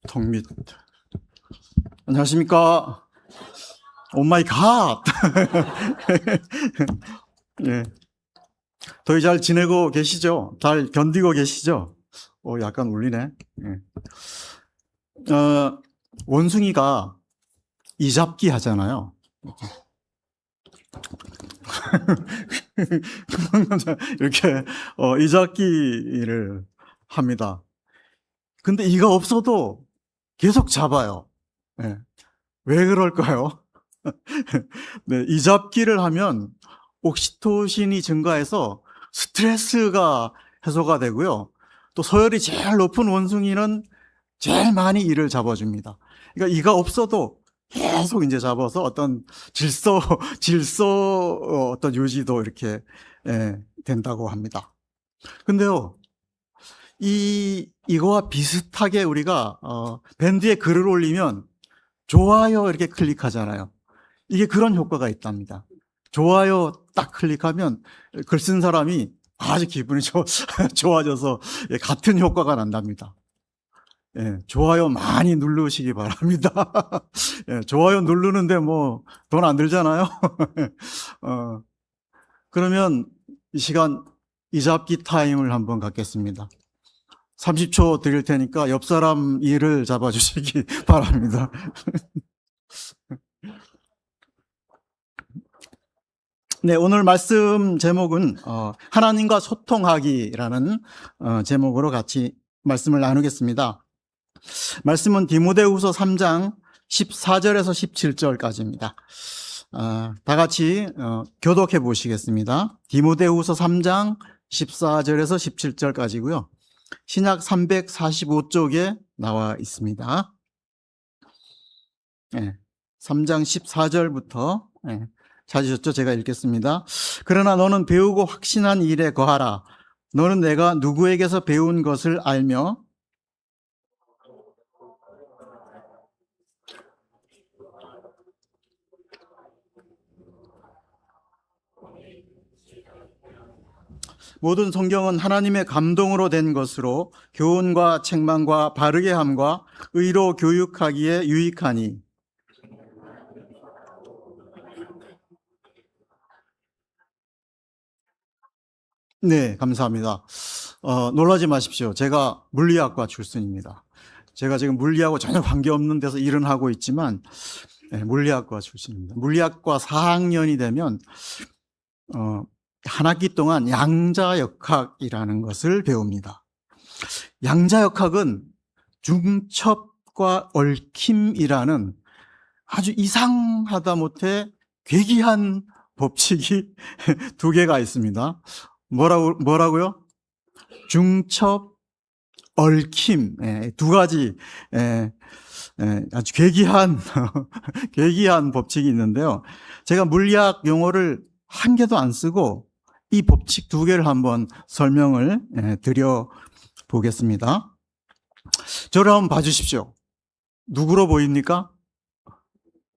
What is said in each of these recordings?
소통 및 안녕하십니까? 오 마이 갓. 예. 더위 잘 지내고 계시죠? 잘 견디고 계시죠? 약간 울리네. 예. 원숭이가 이잡기 하잖아요. 이렇게 이잡기를 합니다. 근데 이가 없어도 계속 잡아요. 네. 왜 그럴까요? 네, 이잡기를 하면 옥시토신이 증가해서 스트레스가 해소가 되고요. 또 서열이 제일 높은 원숭이는 제일 많이 이를 잡아줍니다. 그러니까 이가 없어도 계속 이제 잡아서 어떤 질서 어떤 유지도 이렇게 된다고 합니다. 근데요, 이거와 비슷하게 우리가 밴드에 글을 올리면 좋아요 이렇게 클릭하잖아요. 이게 그런 효과가 있답니다. 좋아요 딱 클릭하면 글 쓴 사람이 아주 기분이 좋아져서 같은 효과가 난답니다. 예, 좋아요 많이 누르시기 바랍니다. 예, 좋아요 누르는데 뭐 돈 안 들잖아요. 그러면 이 시간 이잡기 타임을 한번 갖겠습니다. 30초 드릴 테니까 옆 사람 이를 잡아주시기 바랍니다. 네, 오늘 말씀 제목은 하나님과 소통하기라는 제목으로 같이 말씀을 나누겠습니다. 말씀은 디모데후서 3장 14절에서 17절까지입니다. 다 같이 교독해 보시겠습니다. 디모데후서 3장 14절에서 17절까지고요. 신약 345쪽에 나와 있습니다. 네, 3장 14절부터 찾으셨죠? 제가 읽겠습니다. 그러나 너는 배우고 확신한 일에 거하라. 너는 내가 누구에게서 배운 것을 알며 모든 성경은 하나님의 감동으로 된 것으로 교훈과 책망과 바르게 함과 의로 교육하기에 유익하니. 네, 감사합니다. 놀라지 마십시오. 제가 물리학과 출신입니다. 제가 지금 물리하고 전혀 관계없는 데서 일은 하고 있지만 물리학과 출신입니다. 물리학과 4학년이 되면 한 학기 동안 양자역학이라는 것을 배웁니다. 양자역학은 중첩과 얽힘이라는 아주 이상하다 못해 괴기한 법칙이 두 개가 있습니다. 뭐라고요? 중첩, 얽힘, 두 가지 아주 괴기한 괴기한 법칙이 있는데요. 제가 물리학 용어를 한 개도 안 쓰고 이 법칙 두 개를 한번 설명을 드려 보겠습니다. 저를 한번 봐주십시오. 누구로 보입니까?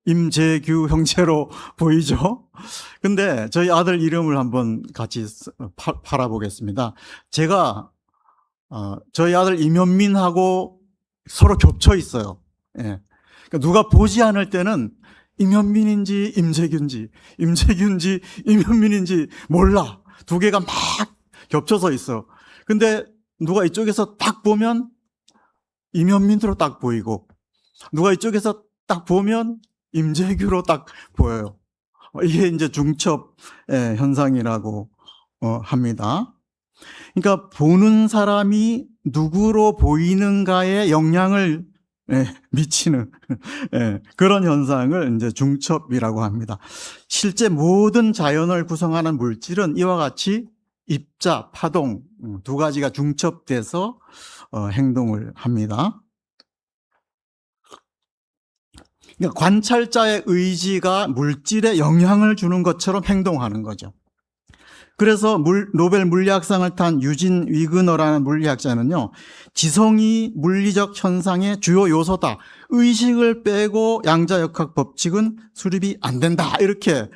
임재규 형제로 보이죠? 근데 저희 아들 이름을 한번 같이 팔아보겠습니다. 제가 저희 아들 이면민하고 서로 겹쳐 있어요. 예. 그러니까 누가 보지 않을 때는 임현민인지 임재규인지 임현민인지 몰라. 두 개가 막 겹쳐서 있어. 근데 누가 이쪽에서 딱 보면 임현민으로 딱 보이고 누가 이쪽에서 딱 보면 임재규로 딱 보여요. 이게 이제 중첩 현상이라고 합니다. 그러니까 보는 사람이 누구로 보이는가에 영향을 미치는 그런 현상을 이제 중첩이라고 합니다. 실제 모든 자연을 구성하는 물질은 이와 같이 입자, 파동 두 가지가 중첩돼서 행동을 합니다. 그러니까 관찰자의 의지가 물질에 영향을 주는 것처럼 행동하는 거죠. 그래서 노벨 물리학상을 탄 유진 위그너라는 물리학자는요, 지성이 물리적 현상의 주요 요소다. 의식을 빼고 양자역학 법칙은 수립이 안 된다. 이렇게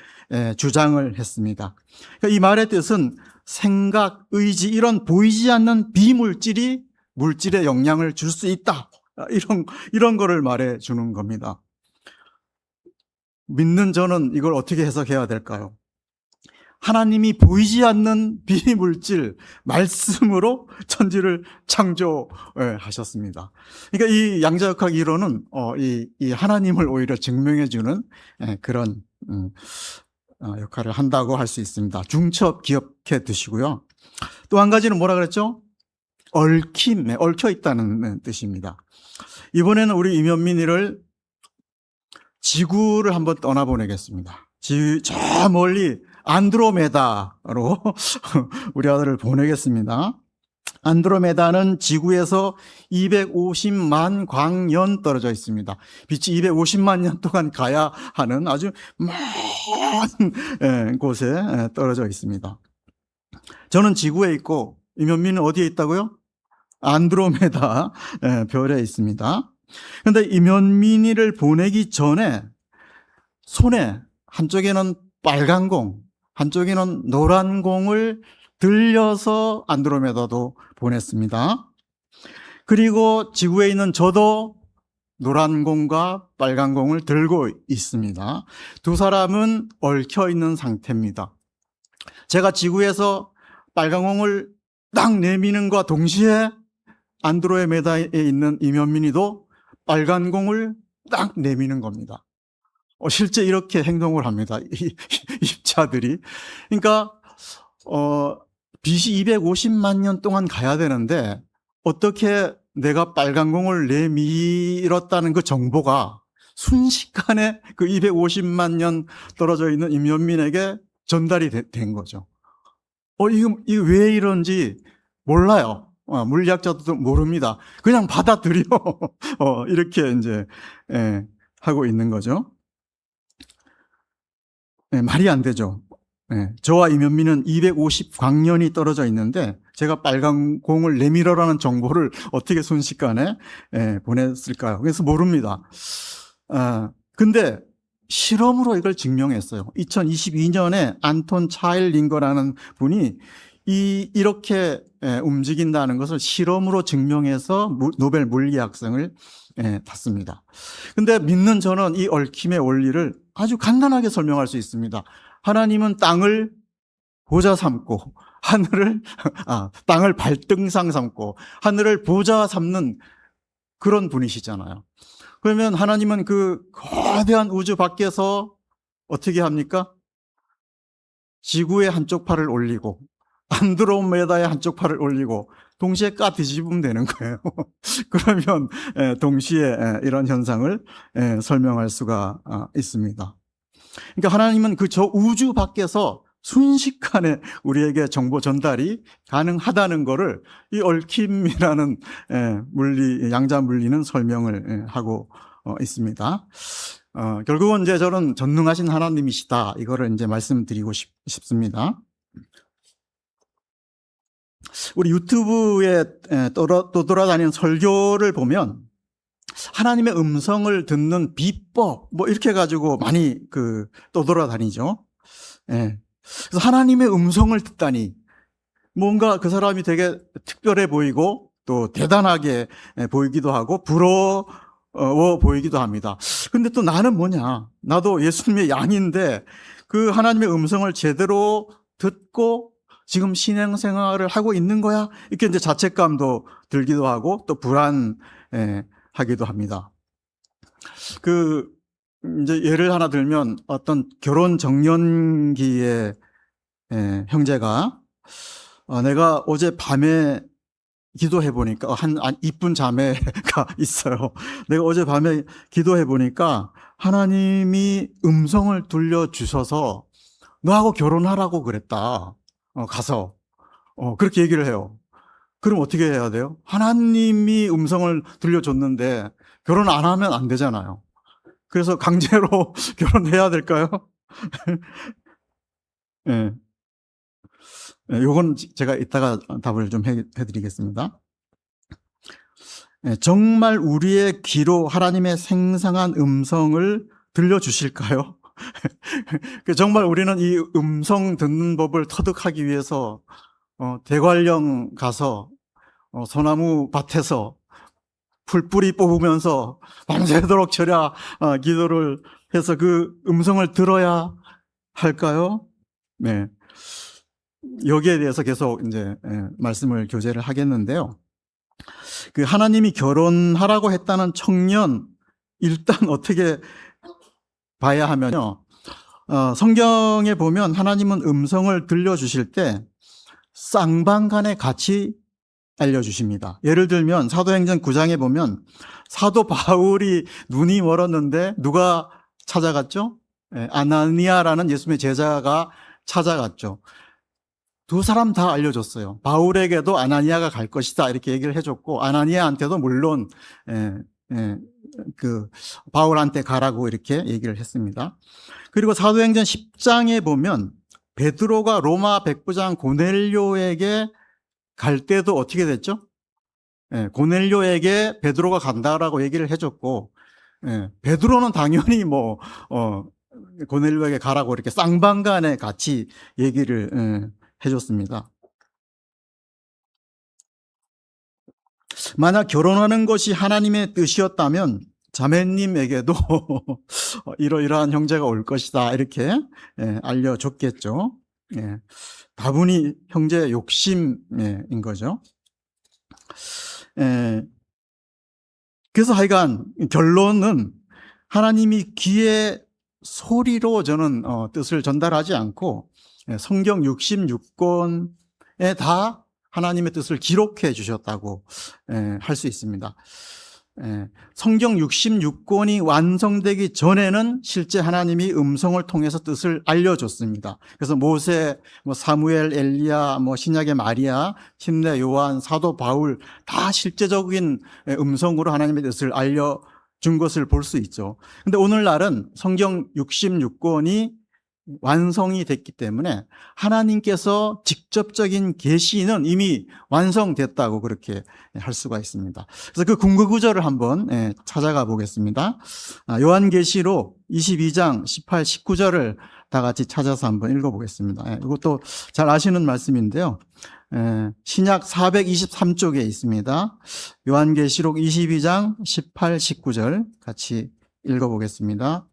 주장을 했습니다. 그러니까 이 말의 뜻은 생각, 의지 이런 보이지 않는 비물질이 물질에 영향을 줄 수 있다. 이런 거를 말해 주는 겁니다. 믿는 저는 이걸 어떻게 해석해야 될까요? 하나님이 보이지 않는 비물질 말씀으로 천지를 창조하셨습니다. 그러니까 이 양자역학 이론은 이 하나님을 오히려 증명해 주는 그런 역할을 한다고 할 수 있습니다. 중첩 기억해 두시고요. 또 한 가지는 뭐라 그랬죠? 얽힘, 얽혀 있다는 뜻입니다. 이번에는 우리 임현민이를 지구를 한번 떠나보내겠습니다. 저 멀리 안드로메다로 우리 아들을 보내겠습니다. 안드로메다는 지구에서 250만 광년 떨어져 있습니다. 빛이 250만 년 동안 가야 하는 아주 먼 곳에 떨어져 있습니다. 저는 지구에 있고 임현민은 어디에 있다고요? 안드로메다 별에 있습니다. 그런데 임현민이를 보내기 전에 손에 한쪽에는 빨간 공, 한쪽에는 노란 공을 들려서 안드로메다도 보냈습니다. 그리고 지구에 있는 저도 노란 공과 빨간 공을 들고 있습니다. 두 사람은 얽혀 있는 상태입니다. 제가 지구에서 빨간 공을 딱 내미는 것과 동시에 안드로메다에 있는 임현민이도 빨간 공을 딱 내미는 겁니다. 실제 이렇게 행동을 합니다. 입자들이. 그러니까 빛이 250만 년 동안 가야 되는데 어떻게 내가 빨간 공을 내밀었다는 그 정보가 순식간에 그 250만 년 떨어져 있는 임현민에게 전달이 된 거죠. 이거 왜 이런지 몰라요. 물리학자도 모릅니다. 그냥 받아들여. 이렇게 이제 하고 있는 거죠. 말이 안 되죠. 저와 임현민은 250광년이 떨어져 있는데 제가 빨간 공을 내밀어라는 정보를 어떻게 순식간에 보냈을까요? 그래서 모릅니다. 근데 실험으로 이걸 증명했어요. 2022년에 안톤 차일링거라는 분이 이렇게 움직인다는 것을 실험으로 증명해서 노벨 물리학상을 탔습니다. 근데 믿는 저는 이 얽힘의 원리를 아주 간단하게 설명할 수 있습니다. 하나님은 땅을 보좌 삼고 하늘을 땅을 발등상 삼고 하늘을 보좌 삼는 그런 분이시잖아요. 그러면 하나님은 그 거대한 우주 밖에서 어떻게 합니까? 지구의 한쪽 팔을 올리고 안드로메다의 한쪽 팔을 올리고 동시에 뒤집으면 되는 거예요. 그러면 동시에 이런 현상을 설명할 수가 있습니다. 그러니까 하나님은 그 저 우주 밖에서 순식간에 우리에게 정보 전달이 가능하다는 것을 이 얽힘이라는 양자 물리는 설명을 하고 있습니다. 결국은 이제 저는 전능하신 하나님이시다, 이거를 이제 말씀드리고 싶습니다. 우리 유튜브에 떠돌아다니는 설교를 보면 하나님의 음성을 듣는 비법 이렇게 가지고 많이 떠돌아다니죠. 그래서 하나님의 음성을 듣다니 뭔가 그 사람이 되게 특별해 보이고 또 대단하게 보이기도 하고 부러워 보이기도 합니다. 근데 또 나는 뭐냐? 나도 예수님의 양인데 그 하나님의 음성을 제대로 듣고 지금 신앙생활을 하고 있는 거야? 이렇게 이제 자책감도 들기도 하고 또 불안하기도 합니다. 이제 예를 하나 들면 어떤 결혼 정년기에 형제가 내가 어제 밤에 기도해 보니까 한 이쁜 자매가 있어요. 내가 어제 밤에 기도해 보니까 하나님이 음성을 들려주셔서 너하고 결혼하라고 그랬다. 가서 그렇게 얘기를 해요. 그럼 어떻게 해야 돼요? 하나님이 음성을 들려줬는데 결혼 안 하면 안 되잖아요. 그래서 강제로 결혼해야 될까요? 네. 요건 제가 이따가 답을 좀 해드리겠습니다. 정말 우리의 귀로 하나님의 생생한 음성을 들려주실까요? 정말 우리는 이 음성 듣는 법을 터득하기 위해서 대관령 가서 소나무 밭에서 풀뿌리 뽑으면서 밤새도록 절야 기도를 해서 그 음성을 들어야 할까요? 네. 여기에 대해서 계속 이제 말씀을 교제를 하겠는데요. 그 하나님이 결혼하라고 했다는 청년 일단 어떻게 봐야 하면요. 성경에 보면 하나님은 음성을 들려주실 때 쌍방간에 같이 알려주십니다. 예를 들면 사도행전 9장에 보면 사도 바울이 눈이 멀었는데 누가 찾아갔죠? 아나니아라는 예수님의 제자가 찾아갔죠. 두 사람 다 알려줬어요. 바울에게도 아나니아가 갈 것이다 이렇게 얘기를 해줬고 아나니아한테도 물론 그 바울한테 가라고 이렇게 얘기를 했습니다. 그리고 사도행전 10장에 보면 베드로가 로마 백부장 고넬료에게 갈 때도 어떻게 됐죠? 고넬료에게 베드로가 간다라고 얘기를 해줬고 베드로는 당연히 고넬료에게 가라고 이렇게 쌍방간에 같이 얘기를 해줬습니다. 만약 결혼하는 것이 하나님의 뜻이었다면 자매님에게도 이러이러한 형제가 올 것이다 이렇게 알려줬겠죠. 다분히 형제 욕심인 거죠. 그래서 하여간 결론은 하나님이 귀의 소리로 저는 뜻을 전달하지 않고 성경 66권에 다 하나님의 뜻을 기록해 주셨다고 할 수 있습니다. 성경 66권이 완성되기 전에는 실제 하나님이 음성을 통해서 뜻을 알려줬습니다. 그래서 모세, 사무엘, 엘리야, 신약의 마리아, 침례 요한, 사도 바울 다 실제적인 음성으로 하나님의 뜻을 알려준 것을 볼 수 있죠. 근데 오늘날은 성경 66권이 완성이 됐기 때문에 하나님께서 직접적인 계시는 이미 완성됐다고 그렇게 할 수가 있습니다. 그래서 그 근거 구절을 한번 찾아가 보겠습니다. 요한계시록 22장 18, 19절을 다 같이 찾아서 한번 읽어보겠습니다. 이것도 잘 아시는 말씀인데요. 신약 423쪽에 있습니다. 요한계시록 22장 18, 19절 같이 읽어보겠습니다.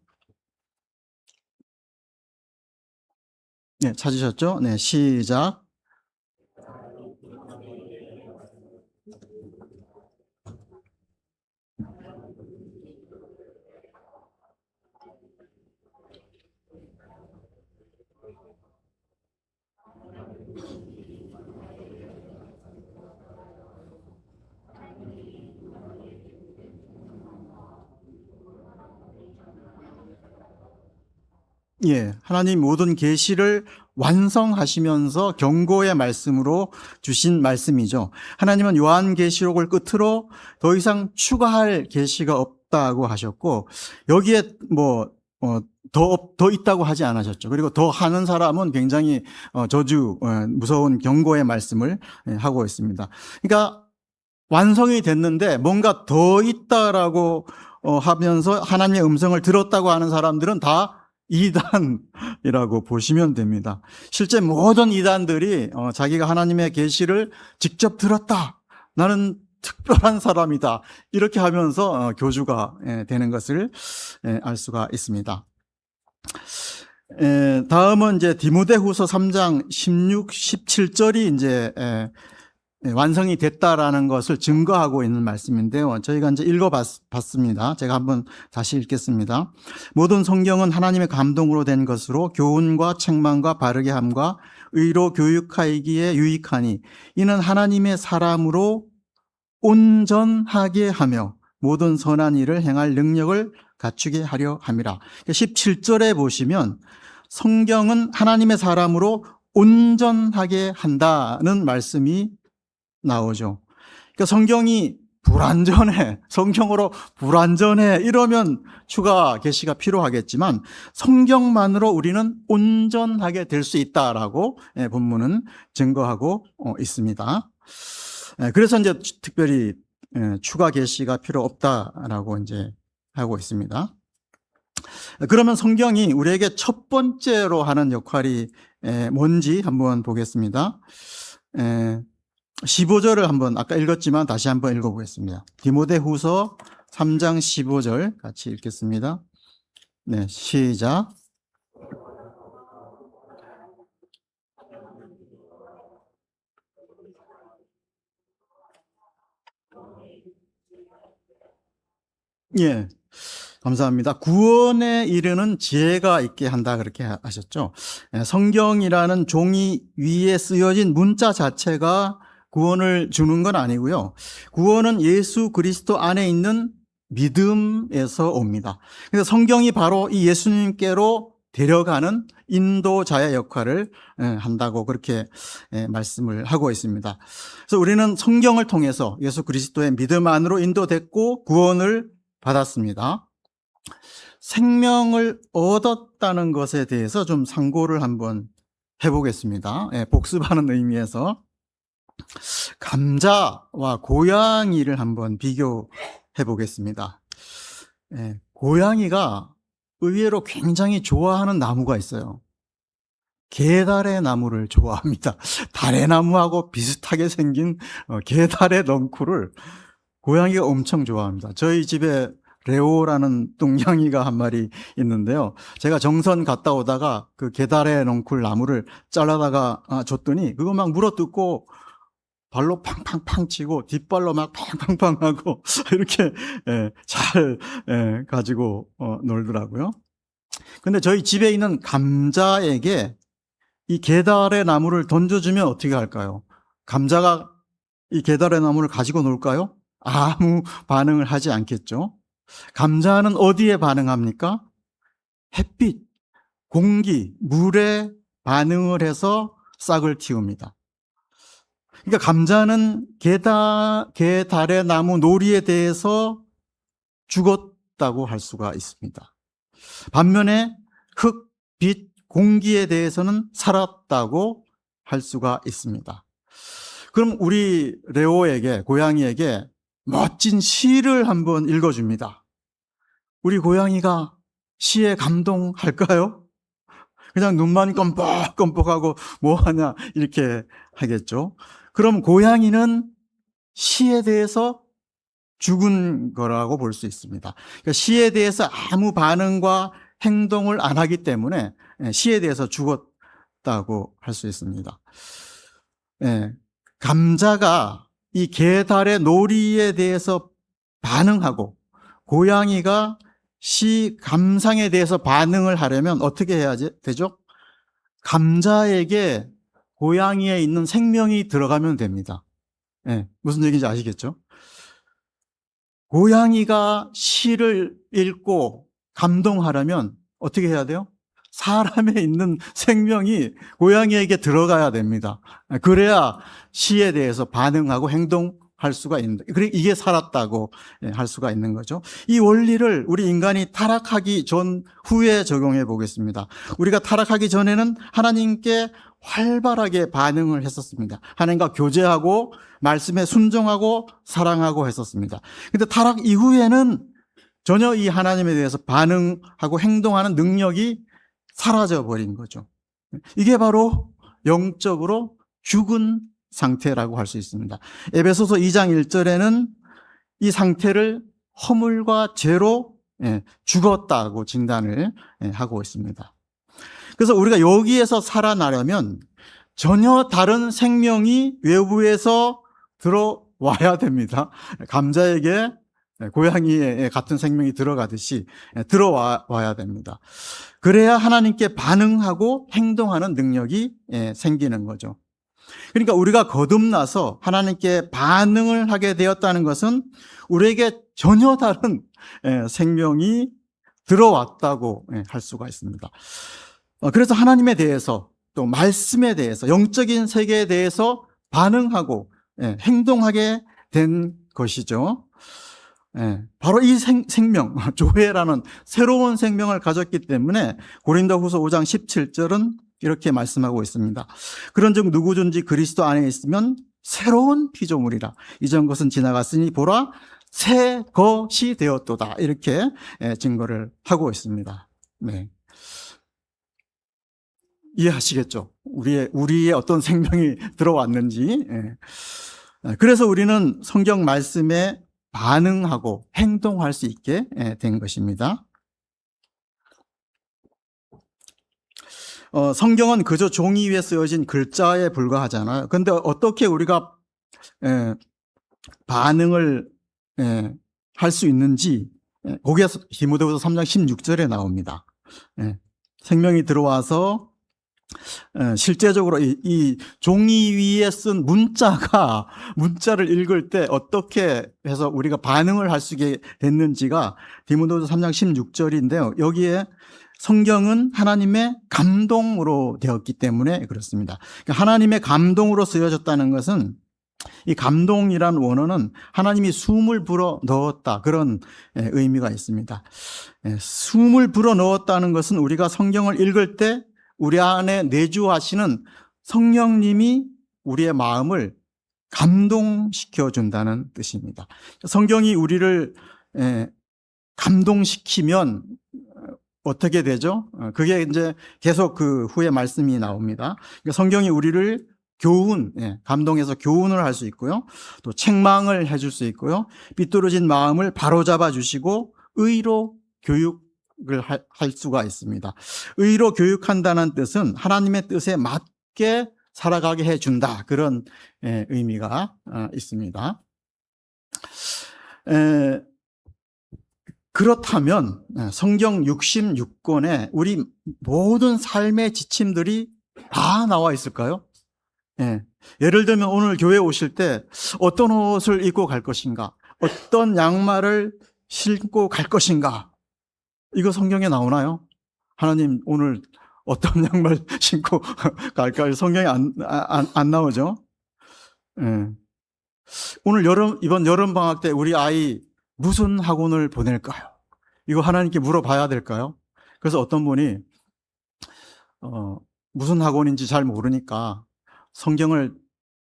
네, 찾으셨죠? 네, 시작. 예, 하나님 모든 계시를 완성하시면서 경고의 말씀으로 주신 말씀이죠. 하나님은 요한계시록을 끝으로 더 이상 추가할 계시가 없다고 하셨고 여기에 더 있다고 하지 않으셨죠. 그리고 더 하는 사람은 굉장히 무서운 경고의 말씀을 하고 있습니다. 그러니까 완성이 됐는데 뭔가 더 있다라고 하면서 하나님의 음성을 들었다고 하는 사람들은 다 이단이라고 보시면 됩니다. 실제 모든 이단들이 자기가 하나님의 계시를 직접 들었다. 나는 특별한 사람이다. 이렇게 하면서 교주가 되는 것을 알 수가 있습니다. 다음은 이제 디모데후서 3장 16, 17절이 이제 완성이 됐다라는 것을 증거하고 있는 말씀인데요. 저희가 이제 읽어봤습니다. 제가 한번 다시 읽겠습니다. 모든 성경은 하나님의 감동으로 된 것으로 교훈과 책망과 바르게 함과 의로 교육하기에 유익하니 이는 하나님의 사람으로 온전하게 하며 모든 선한 일을 행할 능력을 갖추게 하려 함이라. 17절에 보시면 성경은 하나님의 사람으로 온전하게 한다는 말씀이 나오죠. 그러니까 성경이 불완전해, 성경으로 불완전해 이러면 추가 계시가 필요하겠지만 성경만으로 우리는 온전하게 될 수 있다라고 본문은 증거하고 있습니다. 그래서 이제 특별히 추가 계시가 필요 없다라고 이제 하고 있습니다. 그러면 성경이 우리에게 첫 번째로 하는 역할이 뭔지 한번 보겠습니다. 15절을 한번 아까 읽었지만 다시 한번 읽어보겠습니다. 디모데후서 3장 15절 같이 읽겠습니다. 네, 시작. 예, 감사합니다. 구원에 이르는 지혜가 있게 한다 그렇게 하셨죠. 성경이라는 종이 위에 쓰여진 문자 자체가 구원을 주는 건 아니고요. 구원은 예수 그리스도 안에 있는 믿음에서 옵니다. 그래서 성경이 바로 이 예수님께로 데려가는 인도자의 역할을 한다고 그렇게 말씀을 하고 있습니다. 그래서 우리는 성경을 통해서 예수 그리스도의 믿음 안으로 인도됐고 구원을 받았습니다. 생명을 얻었다는 것에 대해서 좀 상고를 한번 해보겠습니다. 복습하는 의미에서 감자와 고양이를 한번 비교해 보겠습니다. 고양이가 의외로 굉장히 좋아하는 나무가 있어요. 게달의 나무를 좋아합니다. 달의 나무하고 비슷하게 생긴 게달의 넝쿨을 고양이가 엄청 좋아합니다. 저희 집에 레오라는 똥냥이가 한 마리 있는데요. 제가 정선 갔다 오다가 그 게달의 넝쿨 나무를 잘라다가 줬더니 그거 막 물어뜯고 발로 팡팡팡 치고 뒷발로 막 팡팡팡 하고 이렇게 잘 가지고 놀더라고요. 근데 저희 집에 있는 감자에게 이 게달의 나무를 던져주면 어떻게 할까요? 감자가 이 게달의 나무를 가지고 놀까요? 아무 반응을 하지 않겠죠. 감자는 어디에 반응합니까? 햇빛, 공기, 물에 반응을 해서 싹을 틔웁니다. 그러니까 감자는 게달의 나무 놀이에 대해서 죽었다고 할 수가 있습니다. 반면에 흙, 빛, 공기에 대해서는 살았다고 할 수가 있습니다. 그럼 우리 레오에게, 고양이에게 멋진 시를 한번 읽어줍니다. 우리 고양이가 시에 감동할까요? 그냥 눈만 껌뻑껌뻑하고 뭐하냐 이렇게 하겠죠. 그럼 고양이는 시에 대해서 죽은 거라고 볼 수 있습니다. 그러니까 시에 대해서 아무 반응과 행동을 안 하기 때문에 시에 대해서 죽었다고 할 수 있습니다. 감자가 이 게달의 놀이에 대해서 반응하고 고양이가 시 감상에 대해서 반응을 하려면 어떻게 해야 되죠? 감자에게 고양이에 있는 생명이 들어가면 됩니다. 무슨 얘기인지 아시겠죠? 고양이가 시를 읽고 감동하려면 어떻게 해야 돼요? 사람에 있는 생명이 고양이에게 들어가야 됩니다. 그래야 시에 대해서 반응하고 행동할 수가 있는데, 이게 살았다고 할 수가 있는 거죠. 이 원리를 우리 인간이 타락하기 후에 적용해 보겠습니다. 우리가 타락하기 전에는 하나님께 활발하게 반응을 했었습니다. 하나님과 교제하고 말씀에 순종하고 사랑하고 했었습니다. 근데 타락 이후에는 전혀 이 하나님에 대해서 반응하고 행동하는 능력이 사라져 버린 거죠. 이게 바로 영적으로 죽은 상태라고 할 수 있습니다. 에베소서 2장 1절에는 이 상태를 허물과 죄로 죽었다고 진단을 하고 있습니다. 그래서 우리가 여기에서 살아나려면 전혀 다른 생명이 외부에서 들어와야 됩니다. 감자에게 고양이의 같은 생명이 들어가듯이 들어와야 됩니다. 그래야 하나님께 반응하고 행동하는 능력이 생기는 거죠. 그러니까 우리가 거듭나서 하나님께 반응을 하게 되었다는 것은 우리에게 전혀 다른 생명이 들어왔다고 할 수가 있습니다. 그래서 하나님에 대해서 또 말씀에 대해서 영적인 세계에 대해서 반응하고 행동하게 된 것이죠. 바로 이 생명, 조회라는 새로운 생명을 가졌기 때문에 고린도후서 5장 17절은 이렇게 말씀하고 있습니다. 그런즉 누구든지 그리스도 안에 있으면 새로운 피조물이라. 이전 것은 지나갔으니 보라 새 것이 되었도다. 이렇게 증거를 하고 있습니다. 네. 이해하시겠죠? 우리의 어떤 생명이 들어왔는지. 그래서 우리는 성경 말씀에 반응하고 행동할 수 있게 된 것입니다. 성경은 그저 종이 위에 쓰여진 글자에 불과하잖아요. 그런데 어떻게 우리가 반응을 할 수 있는지 거기에서 디모데후서 3장 16절에 나옵니다. 생명이 들어와서 실제적으로 이 종이 위에 쓴 문자를 읽을 때 어떻게 해서 우리가 반응을 할 수 있게 됐는지가 디모데후서 3장 16절인데요. 여기에 성경은 하나님의 감동으로 되었기 때문에 그렇습니다. 그러니까 하나님의 감동으로 쓰여졌다는 것은 이 감동이란 원어는 하나님이 숨을 불어 넣었다, 그런 의미가 있습니다. 숨을 불어 넣었다는 것은 우리가 성경을 읽을 때 우리 안에 내주하시는 성령님이 우리의 마음을 감동시켜 준다는 뜻입니다. 성경이 우리를 감동시키면 어떻게 되죠? 그게 이제 계속 그 후에 말씀이 나옵니다. 성경이 우리를 감동해서 교훈을 할 수 있고요. 또 책망을 해줄 수 있고요. 삐뚤어진 마음을 바로잡아 주시고 의로 교육을 할 수가 있습니다. 의로 교육한다는 뜻은 하나님의 뜻에 맞게 살아가게 해준다, 그런 의미가 있습니다. 그렇다면 성경 66권에 우리 모든 삶의 지침들이 다 나와 있을까요? 예를 들면 오늘 교회 오실 때 어떤 옷을 입고 갈 것인가, 어떤 양말을 신고 갈 것인가, 이거 성경에 나오나요? 하나님 오늘 어떤 양말 신고 갈까요? 성경에 안 나오죠? 오늘 이번 여름 방학 때 우리 아이 무슨 학원을 보낼까요? 이거 하나님께 물어봐야 될까요? 그래서 어떤 분이 무슨 학원인지 잘 모르니까 성경을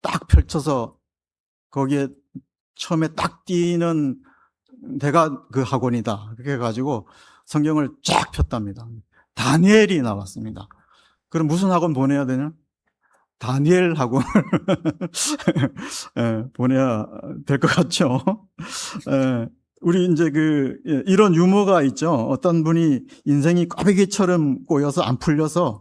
딱 펼쳐서 거기에 처음에 딱 띄는 데가 그 학원이다, 그렇게 해가지고 성경을 쫙 폈답니다. 다니엘이 나왔습니다. 그럼 무슨 학원 보내야 되냐? 다니엘 학원을 보내야 될 것 같죠? 우리 이제 이런 유머가 있죠. 어떤 분이 인생이 꽈배기처럼 꼬여서 안 풀려서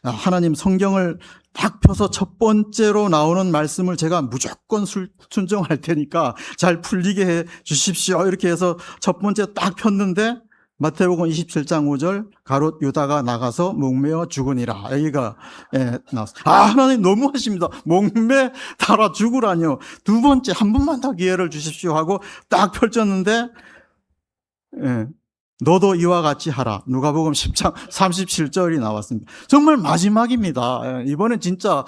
하나님 성경을 딱 펴서 첫 번째로 나오는 말씀을 제가 무조건 순종할 테니까 잘 풀리게 해 주십시오, 이렇게 해서 첫 번째 딱 폈는데 마태복음 27장 5절 가롯 유다가 나가서 목매어 죽으니라, 여기가 나왔어요. 하나님 너무하십니다. 목매 달아 죽으라뇨. 두 번째 한 번만 더 기회를 주십시오 하고 딱 펼쳤는데 너도 이와 같이 하라, 누가복음 10장 37절이 나왔습니다. 정말 마지막입니다. 이번엔 진짜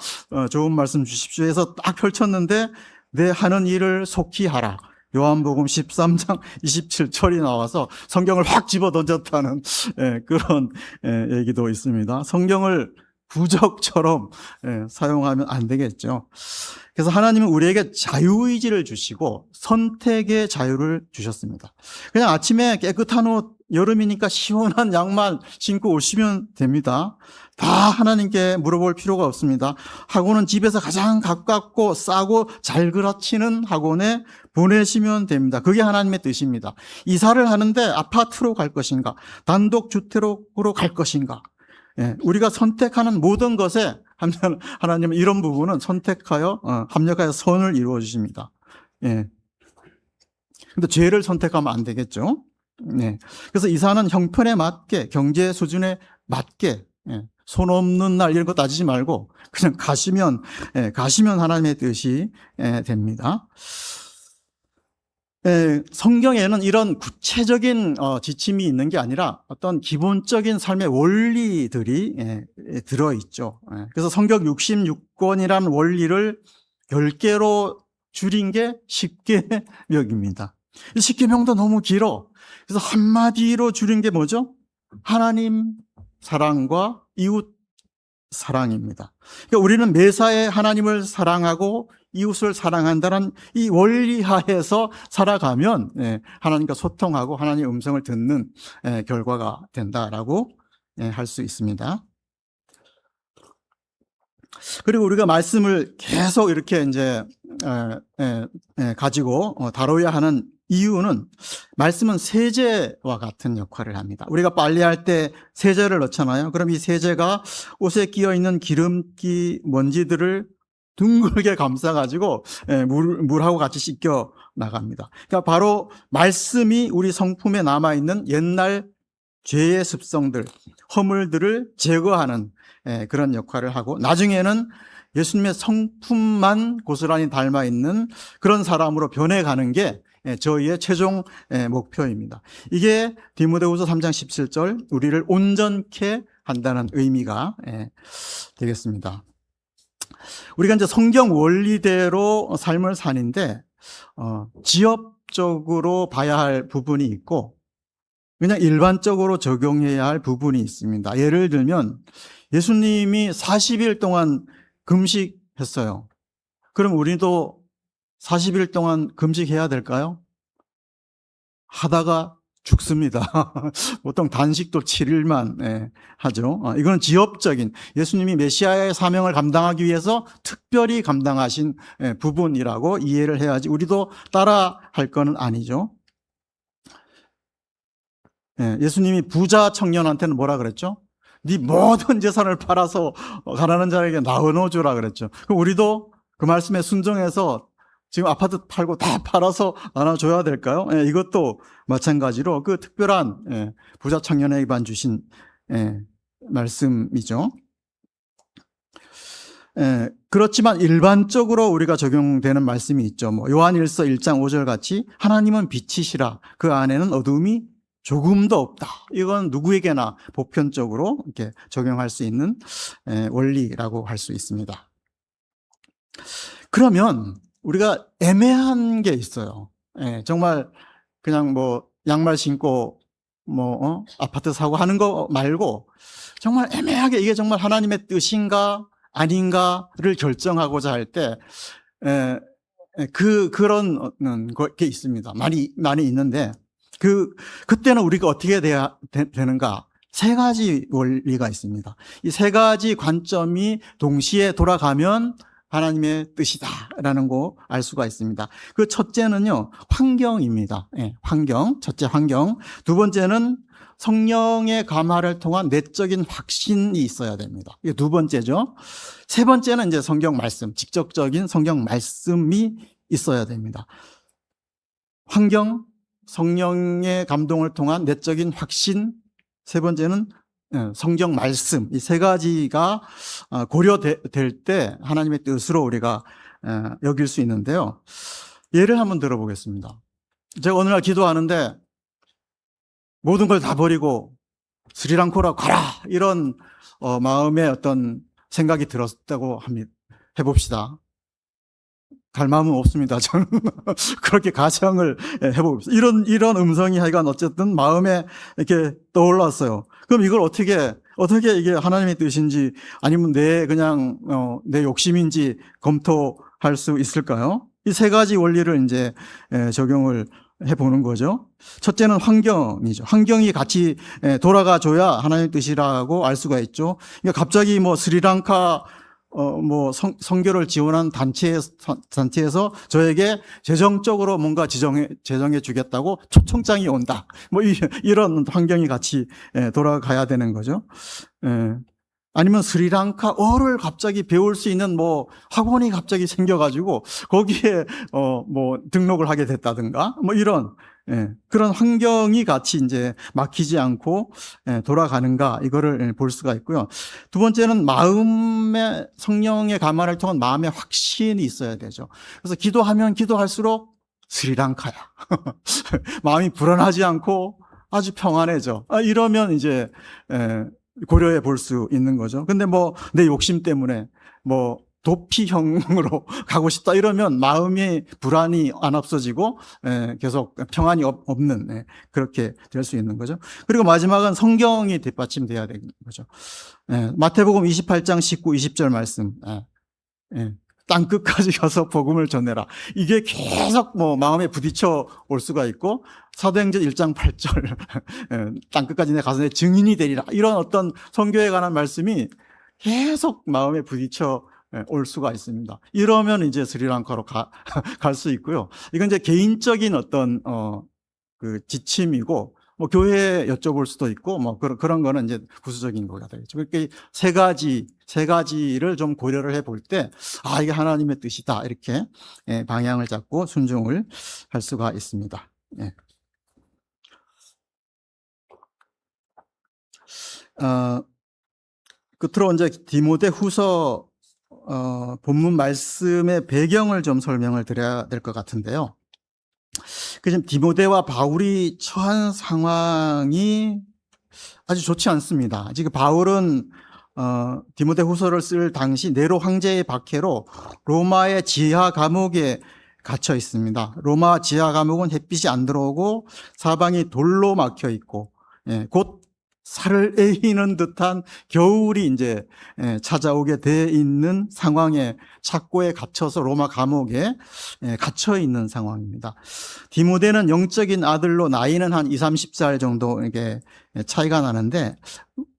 좋은 말씀 주십시오 해서 딱 펼쳤는데 내 하는 일을 속히 하라, 요한복음 13장 27절이 나와서 성경을 확 집어 던졌다는 그런 얘기도 있습니다. 성경을 부적처럼 사용하면 안 되겠죠. 그래서 하나님은 우리에게 자유의지를 주시고 선택의 자유를 주셨습니다. 그냥 아침에 깨끗한 옷, 여름이니까 시원한 양말 신고 오시면 됩니다. 다 하나님께 물어볼 필요가 없습니다. 학원은 집에서 가장 가깝고 싸고 잘 가르치는 학원에 보내시면 됩니다. 그게 하나님의 뜻입니다. 이사를 하는데 아파트로 갈 것인가, 단독주택으로 갈 것인가, 우리가 선택하는 모든 것에 하나님은 이런 부분은 선택하여 합력하여 선을 이루어 주십니다. 근데 죄를 선택하면 안 되겠죠. 그래서 이사는 형편에 맞게, 경제 수준에 맞게, 손 없는 날 이런 거 따지지 말고 그냥 가시면 하나님의 뜻이 됩니다. 성경에는 이런 구체적인 지침이 있는 게 아니라 어떤 기본적인 삶의 원리들이 들어있죠. 그래서 성경 66권이라는 원리를 10개로 줄인 게 십계명입니다. 십계명도 너무 길어. 그래서 한마디로 줄인 게 뭐죠? 하나님 사랑과 이웃 사랑입니다. 그러니까 우리는 매사에 하나님을 사랑하고 이웃을 사랑한다는 이 원리 하에서 살아가면 하나님과 소통하고 하나님의 음성을 듣는 결과가 된다라고 할 수 있습니다. 그리고 우리가 말씀을 계속 이렇게 이제 가지고 다뤄야 하는 이유는 말씀은 세제와 같은 역할을 합니다. 우리가 빨래할 때 세제를 넣잖아요. 그럼 이 세제가 옷에 끼어 있는 기름기 먼지들을 둥글게 감싸가지고 물하고 같이 씻겨 나갑니다. 그러니까 바로 말씀이 우리 성품에 남아있는 옛날 죄의 습성들, 허물들을 제거하는 그런 역할을 하고, 나중에는 예수님의 성품만 고스란히 닮아있는 그런 사람으로 변해가는 게 저희의 최종 목표입니다. 이게 디모데후서 3장 17절 우리를 온전케 한다는 의미가 되겠습니다. 우리가 이제 성경 원리대로 삶을 사는데 지엽적으로 봐야 할 부분이 있고 그냥 일반적으로 적용해야 할 부분이 있습니다. 예를 들면 예수님이 40일 동안 금식했어요. 그럼 우리도 40일 동안 금식해야 될까요? 하다가 죽습니다. 보통 단식도 7일만 하죠. 이건 지엽적인, 예수님이 메시아의 사명을 감당하기 위해서 특별히 감당하신 부분이라고 이해를 해야지 우리도 따라 할 거는 아니죠. 예수님이 부자 청년한테는 뭐라 그랬죠? 네 모든 재산을 팔아서 가난한 자에게 나눠주라 그랬죠. 그럼 우리도 그 말씀에 순종해서 지금 아파트 팔고 다 팔아서 나눠줘야 될까요? 이것도 마찬가지로 그 특별한 부자 청년에게만 주신 말씀이죠. 그렇지만 일반적으로 우리가 적용되는 말씀이 있죠. 뭐 요한일서 1장 5절 같이 하나님은 빛이시라 그 안에는 어두움이 조금도 없다. 이건 누구에게나 보편적으로 이렇게 적용할 수 있는 원리라고 할 수 있습니다. 그러면 우리가 애매한 게 있어요. 정말 그냥 뭐 양말 신고 뭐 아파트 사고 하는 거 말고 정말 애매하게 이게 정말 하나님의 뜻인가 아닌가를 결정하고자 할 때 그런 게 있습니다. 많이 있는데 그때는 우리가 어떻게 되는가? 세 가지 원리가 있습니다. 이 세 가지 관점이 동시에 돌아가면 하나님의 뜻이다라는 거 알 수가 있습니다. 그 첫째는요, 환경입니다. 첫째 환경. 두 번째는 성령의 감화를 통한 내적인 확신이 있어야 됩니다. 이게 두 번째죠. 세 번째는 이제 성경 말씀, 직접적인 성경 말씀이 있어야 됩니다. 환경, 성령의 감동을 통한 내적인 확신, 세 번째는 성경 말씀, 이 세 가지가 고려될 때 하나님의 뜻으로 우리가 여길 수 있는데요. 예를 한번 들어보겠습니다. 제가 어느 날 기도하는데 모든 걸 다 버리고 스리랑카로 가라 이런 마음의 어떤 생각이 들었다고 합니다. 해봅시다. 갈 마음은 없습니다. 저는 그렇게 가정을 해보고 이런 음성이 하여간 어쨌든 마음에 이렇게 떠올랐어요. 그럼 이걸 어떻게 이게 하나님의 뜻인지 아니면 내 욕심인지 검토할 수 있을까요? 이 세 가지 원리를 이제 적용을 해보는 거죠. 첫째는 환경이죠. 환경이 같이 돌아가줘야 하나님의 뜻이라고 알 수가 있죠. 그러니까 갑자기 뭐 스리랑카 선교를 지원한 단체에서 저에게 재정적으로 뭔가 제정해 주겠다고 초청장이 온다. 뭐 이런 환경이 같이 돌아가야 되는 거죠. 아니면 스리랑카어를 갑자기 배울 수 있는 뭐 학원이 갑자기 생겨가지고 거기에 등록을 하게 됐다든가 뭐 이런 그런 환경이 같이 이제 막히지 않고 돌아가는가 이거를 볼 수가 있고요. 두 번째는 마음의 성령의 감화를 통한 마음의 확신이 있어야 되죠. 그래서 기도하면 기도할수록 스리랑카야. 마음이 불안하지 않고 아주 평안해져. 이러면 이제 고려해 볼 수 있는 거죠. 근데 뭐 내 욕심 때문에 뭐 도피형으로 가고 싶다 이러면 마음의 불안이 안 없어지고 계속 평안이 없는 그렇게 될 수 있는 거죠. 그리고 마지막은 성경이 뒷받침돼야 되는 거죠. 마태복음 28장 19, 20절 말씀. 땅 끝까지 가서 복음을 전해라. 이게 계속 뭐 마음에 부딪혀 올 수가 있고 사도행전 1장 8절 땅 끝까지 내 가서 내 증인이 되리라. 이런 어떤 선교에 관한 말씀이 계속 마음에 부딪혀 올 수가 있습니다. 이러면 이제 스리랑카로 갈 수 있고요. 이건 이제 개인적인 어떤 그 지침이고, 뭐 교회에 여쭤볼 수도 있고, 뭐 그런 거는 이제 부수적인 거가 되겠죠. 그러니까 세 가지를 좀 고려를 해볼 때, 아, 이게 하나님의 뜻이다. 이렇게 방향을 잡고 순종을 할 수가 있습니다. 예. 끝으로 이제 디모데 후서 본문 말씀의 배경을 좀 설명을 드려야 될 것 같은데요. 그 지금 디모데와 바울이 처한 상황이 아주 좋지 않습니다. 지금 바울은 디모데 후서를 쓸 당시 네로 황제의 박해로 로마의 지하 감옥에 갇혀 있습니다. 로마 지하 감옥은 햇빛이 안 들어오고 사방이 돌로 막혀 있고, 곧 살을 에이는 듯한 겨울이 이제 찾아오게 돼 있는 상황에 착고에 갇혀서 로마 감옥에 갇혀 있는 상황입니다. 디모데는 영적인 아들로 나이는 한 20, 30살 정도 이게 차이가 나는데,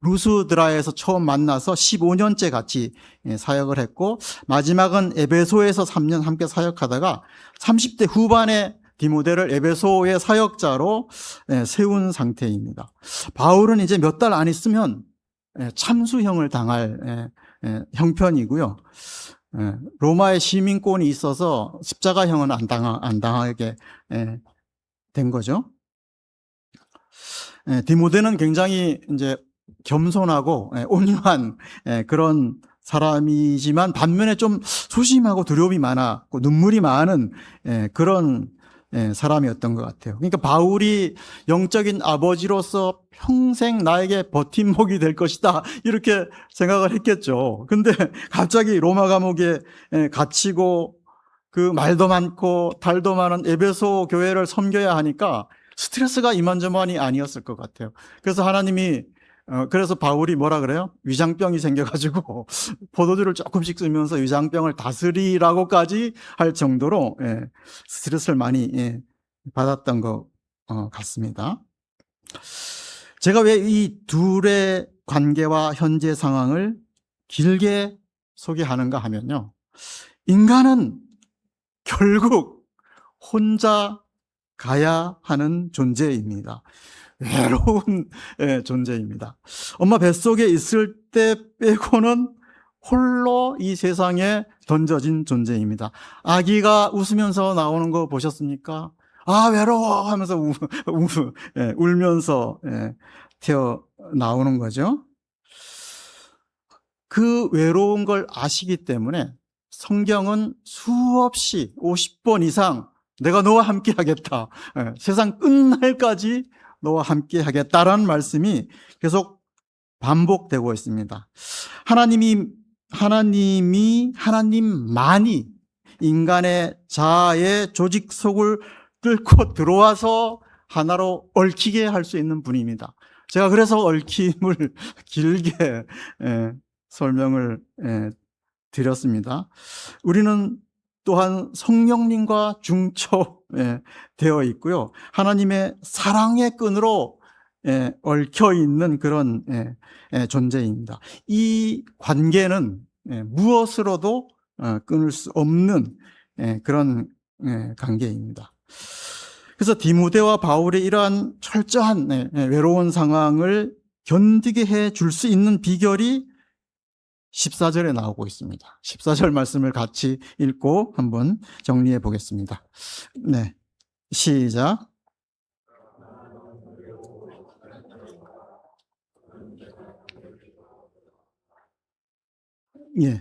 루스드라에서 처음 만나서 15년째 같이 사역을 했고, 마지막은 에베소에서 3년 함께 사역하다가 30대 후반에 디모데를 에베소의 사역자로 세운 상태입니다. 바울은 이제 몇 달 안 있으면 참수형을 당할 형편이고요. 로마의 시민권이 있어서 십자가형은 안 당하게 된 거죠. 디모데는 굉장히 이제 겸손하고 온유한 그런 사람이지만 반면에 좀 소심하고 두려움이 많았고 눈물이 많은 그런 사람이었던 것 같아요. 그러니까 바울이 영적인 아버지로서 평생 나에게 버팀목이 될 것이다 이렇게 생각을 했겠죠. 근데 갑자기 로마 감옥에 갇히고 그 말도 많고 달도 많은 에베소 교회를 섬겨야 하니까 스트레스가 이만저만이 아니었을 것 같아요. 그래서 하나님이 그래서 바울이 뭐라 그래요? 위장병이 생겨가지고 포도주를 조금씩 쓰면서 위장병을 다스리라고까지 할 정도로 스트레스를 많이 받았던 것 같습니다. 제가 왜 이 둘의 관계와 현재 상황을 길게 소개하는가 하면요, 인간은 결국 혼자 가야 하는 존재입니다. 외로운 존재입니다. 엄마 뱃속에 있을 때 빼고는 홀로 이 세상에 던져진 존재입니다. 아기가 웃으면서 나오는 거 보셨습니까? 아, 외로워 하면서 울면서 튀어나오는 거죠. 그 외로운 걸 아시기 때문에 성경은 수없이 50번 이상 내가 너와 함께 하겠다, 세상 끝날까지 너와 함께 하겠다라는 말씀이 계속 반복되고 있습니다. 하나님만이 인간의 자아의 조직 속을 뚫고 들어와서 하나로 얽히게 할 수 있는 분입니다. 제가 그래서 얽힘을 길게 설명을 드렸습니다. 우리는 또한 성령님과 중첩되어 있고요. 하나님의 사랑의 끈으로 얽혀 있는 그런 존재입니다. 이 관계는 무엇으로도 끊을 수 없는 그런 관계입니다. 그래서 디모데와 바울의 이러한 철저한 외로운 상황을 견디게 해 줄 수 있는 비결이 14절에 나오고 있습니다. 14절 말씀을 같이 읽고 한번 정리해 보겠습니다. 네, 시작. 예.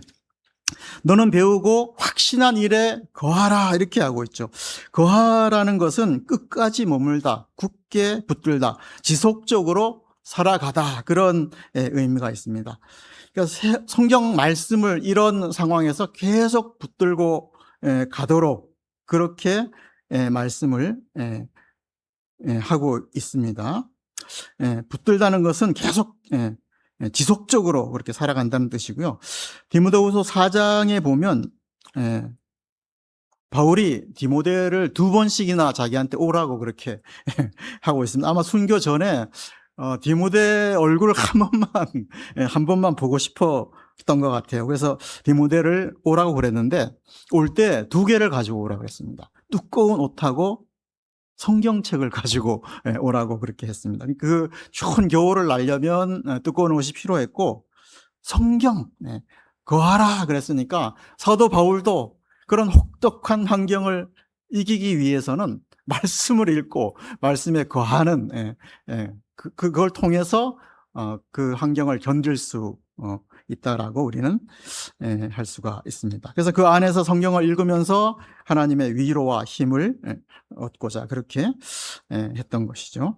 너는 배우고 확신한 일에 거하라 이렇게 하고 있죠. 거하라는 것은 끝까지 머물다, 굳게 붙들다, 지속적으로 살아가다, 그런 의미가 있습니다. 그러니까 성경 말씀을 이런 상황에서 계속 붙들고 가도록 그렇게 말씀을 하고 있습니다. 붙들다는 것은 계속 지속적으로 그렇게 살아간다는 뜻이고요. 디모데후서 4장에 보면 바울이 디모데를 2번씩이나 자기한테 오라고 그렇게 하고 있습니다. 아마 순교 전에 디모데 얼굴을 한 번만 보고 싶어 것 같아요. 그래서 디모데를 오라고 그랬는데 올 때 2개를 가지고 오라고 그랬습니다. 두꺼운 옷하고 성경책을 가지고 오라고 그렇게 했습니다. 그 추운 겨울을 날려면 두꺼운 옷이 필요했고 성경 거하라 그랬으니까 사도 바울도 그런 혹독한 환경을 이기기 위해서는 말씀을 읽고 말씀에 거하는 그걸 통해서 그 환경을 견딜 수 있다라고 우리는 할 수가 있습니다. 그래서 그 안에서 성경을 읽으면서 하나님의 위로와 힘을 얻고자 그렇게 했던 것이죠.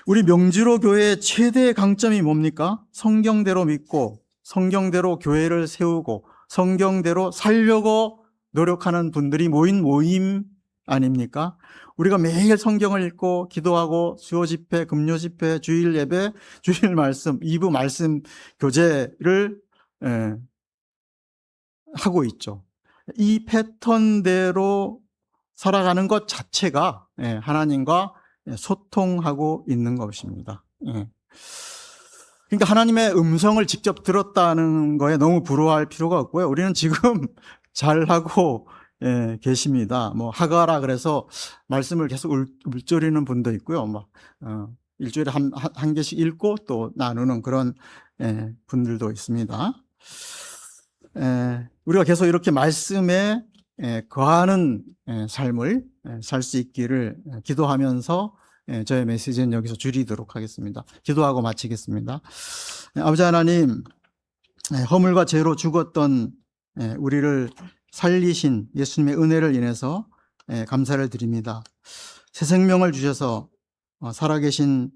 우리 명지로 교회의 최대의 강점이 뭡니까? 성경대로 믿고 성경대로 교회를 세우고 성경대로 살려고 노력하는 분들이 모인 모임 아닙니까? 우리가 매일 성경을 읽고 기도하고 수요 집회, 금요 집회, 주일 예배, 주일 말씀, 2부 말씀 교제를 하고 있죠. 이 패턴대로 살아가는 것 자체가 하나님과 소통하고 있는 것입니다. 그러니까 하나님의 음성을 직접 들었다는 거에 너무 부러워할 필요가 없고요. 우리는 지금 잘하고 계십니다. 뭐 하가라 그래서 말씀을 계속 울저리는 분도 있고요. 막 일주일에 한 개씩 읽고 또 나누는 그런 분들도 있습니다. 우리가 계속 이렇게 말씀에 거하는 삶을 살 수 있기를 기도하면서 저의 메시지는 여기서 줄이도록 하겠습니다. 기도하고 마치겠습니다. 아버지 하나님, 허물과 죄로 죽었던 우리를 살리신 예수님의 은혜를 인해서 감사를 드립니다. 새 생명을 주셔서 살아계신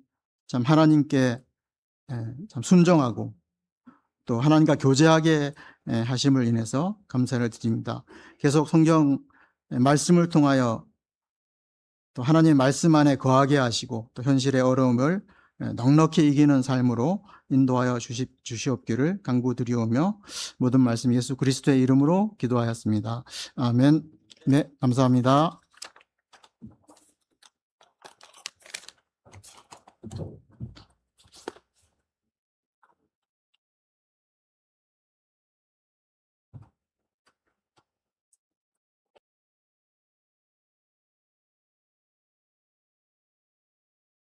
참 하나님께 참 순종하고 또 하나님과 교제하게 하심을 인해서 감사를 드립니다. 계속 성경 말씀을 통하여 또 하나님의 말씀 안에 거하게 하시고 또 현실의 어려움을 넉넉히 이기는 삶으로 인도하여 주시옵기를 간구드리오며 모든 말씀 예수 그리스도의 이름으로 기도하였습니다. 아멘. 네, 감사합니다.